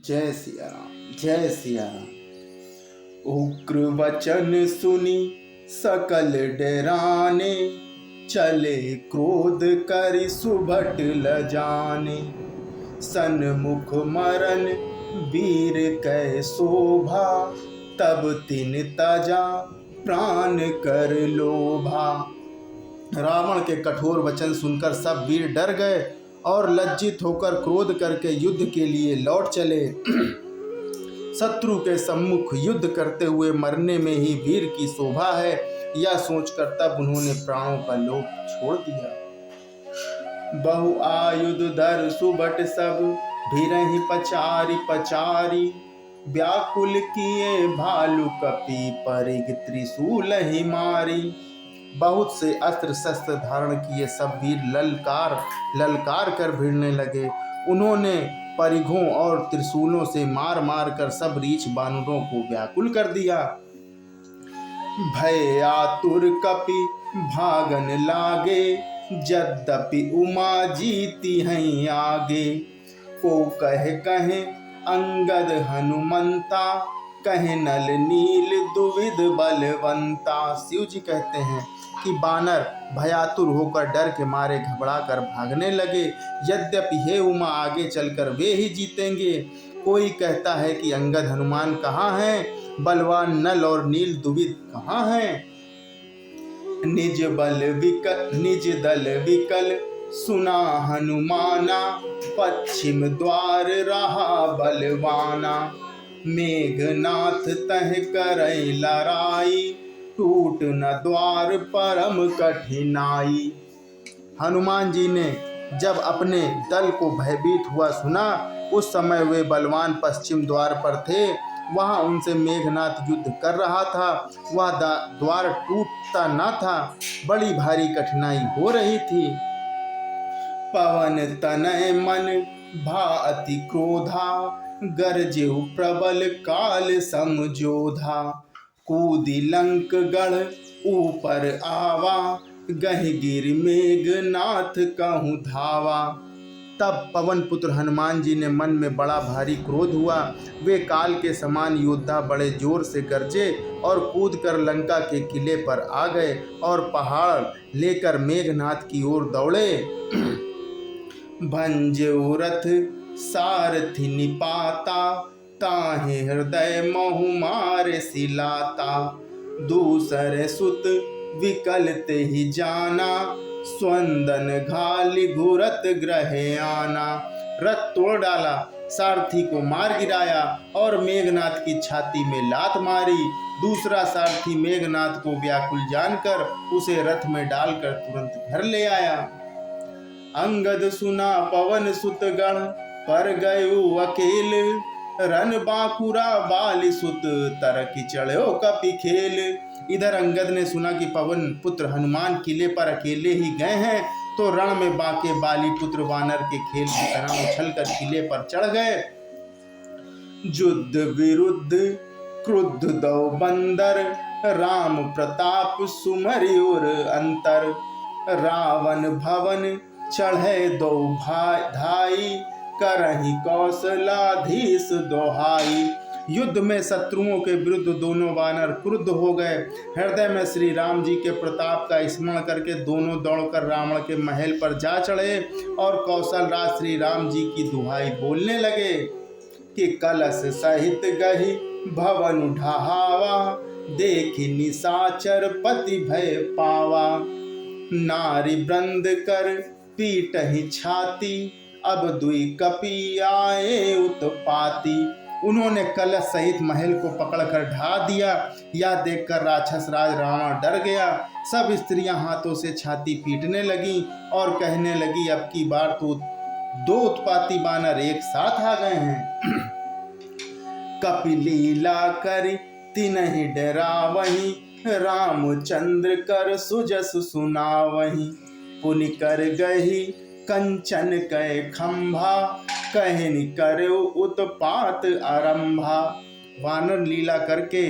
जय सिया राम, जय सिया राम। उग्र वचन सुनी सकल डराने, चले क्रोध करि सुभट लजाने। सन्मुख मरन वीर कै शोभा, तब तिन तजा प्राण कर लोभा। रावण के कठोर वचन सुनकर सब वीर डर गए और लज्जित होकर क्रोध करके युद्ध के लिए लौट चले। शत्रु के सम्मुख युद्ध करते हुए मरने में ही वीर की शोभा है, यह सोचकर तब उन्होंने प्राणों का लोभ छोड़ दिया। बहु आयुध धर सुबट सब भीरहि पचारी पचारी, व्याकुल किए भालु कपि परिग त्रिशूल ही मारी। बहुत से अस्त्र शस्त्र धारण किए सब वीर ललकार कर भिड़ने लगे। उन्होंने परिघों और त्रिशूलों से मार मार कर सब रीछ बानरों को व्याकुल कर दिया। भय आतुर कपि भागन लागे, यद्यपि उमा जीती हैं आगे। को कहे कहे अंगद हनुमंता, कहे नल नील दुविध बलवंता। शिव जी कहते हैं कि बानर भयातुर होकर डर के मारे घबरा कर भागने लगे। यद्यपि हे उमा आगे चलकर वे ही जीतेंगे। कोई कहता है कि अंगद हनुमान कहाँ हैं, बलवान नल और नील दुविध कहाँ हैं। निज दल विकल सुना हनुमाना, पश्चिम द्वार रहा बलवाना। मेघनाथ तह करई लड़ाई, टूट न द्वार परम कठिनाई। हनुमान जी ने जब अपने दल को भयभीत हुआ सुना, उस समय वे बलवान पश्चिम द्वार पर थे। वहां उनसे मेघनाथ युद्ध कर रहा था। वह द्वार टूटता न था, बड़ी भारी कठिनाई हो रही थी। पवन तनय मन भा अति क्रोधा, गरजेउ प्रबल काल समझोधा। कूदी लंक गढ़ ऊपर आवा, गहगिर मेघनाथ कहूँ धावा। तब पवन पुत्र हनुमान जी ने मन में बड़ा भारी क्रोध हुआ। वे काल के समान योद्धा बड़े जोर से गरजे और कूदकर लंका के किले पर आ गए और पहाड़ लेकर मेघनाथ की ओर दौड़े। भंजेउ रथ सारथि निपाता, ताहे हृदय महु मारे सिलाता। दूसरे सुत विकल ते ही जाना, स्वंदन घाली घुरत ग्रहे आना। रथ तोड़ डाला, सारथी को मार गिराया और मेघनाथ की छाती में लात मारी। दूसरा सारथी मेघनाथ को व्याकुल जानकर उसे रथ में डालकर तुरंत घर ले आया। अंगद सुना पवन सुत गण, पर गयो अकेल। रन बांकुरा बाली सुत, तरकी चढ़ो कपि खेल। इधर अंगद ने सुना कि पवन पुत्र हनुमान किले पर अकेले ही गए हैं, तो रण में बाके बाली पुत्र वानर के खेल की तरह उछलकर किले पर चढ़ गए। युद्ध विरुद्ध क्रुद्ध दो बंदर, राम प्रताप सुमरि उर अंतर। रावण भवन चढ़े दो धाई, करहि कौशलाधीश दोहाई। युद्ध में शत्रुओं के विरुद्ध दोनों वानर क्रुद्ध हो गए। हृदय में श्री राम जी के प्रताप का स्मरण करके दोनों दौड़कर रावण के महल पर जा चढ़े और कौशलराज श्री राम जी की दुहाई बोलने लगे कि कलश सहित गही भवन ढहावा, देखि निशाचर पति भय पावा। नारी वृंद कर पीटहि छाती, अब दुई कपि आए उत्पाती। उन्होंने कलश सहित महल को पकड़कर ढा दिया। यह देखकर राक्षस राज रावण डर गया। सब स्त्रियां हाथों से छाती पीटने लगी और कहने लगी, अब की बार तो दो उत्पाती बानर एक साथ आ गए हैं। कपि लीला कर तिनहि डरावहीं, रामचंद्र कर सुजस सुनावहीं। पुनि कर गही कंचन कै खंभा, कहनि करो उत्पात आरंभा। वानर लीला करके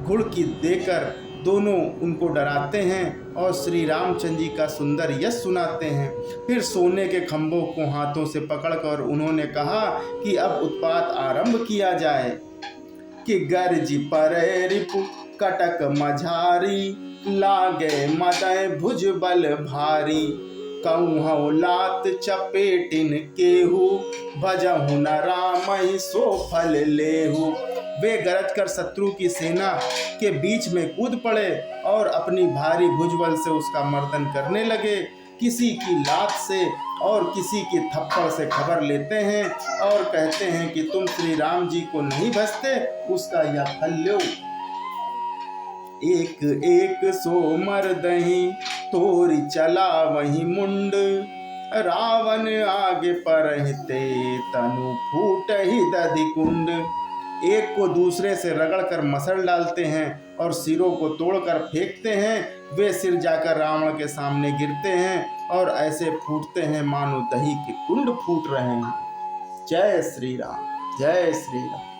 घुड़की देकर दोनों उनको डराते हैं और श्री रामचंद्र जी का सुंदर यश सुनाते हैं। फिर सोने के खंभों को हाथों से पकड़कर उन्होंने कहा कि अब उत्पात आरंभ किया जाए। कि गर्ज परे रिपु कटक मझारी, लागे मदय भुजबल भारी। कहूँ लात चपेटिन केहू, भजहु न रामहि सो फल लेहू। वे गरज कर शत्रु की सेना के बीच में कूद पड़े और अपनी भारी भुजबल से उसका मर्दन करने लगे। किसी की लात से और किसी की थप्पड़ से खबर लेते हैं और कहते हैं कि तुम श्री राम जी को नहीं भजते, उसका यह फल लो। एक एक सो मर्दहि तोरि चला वही मुंड, रावण आगे परहिते तनु फूट ही दधि कुंड। एक को दूसरे से रगड़कर मसल डालते हैं और सिरों को तोड़कर फेंकते हैं। वे सिर जाकर रावण के सामने गिरते हैं और ऐसे फूटते हैं मानो दही के कुंड फूट रहे हैं। जय श्री राम, जय श्री राम।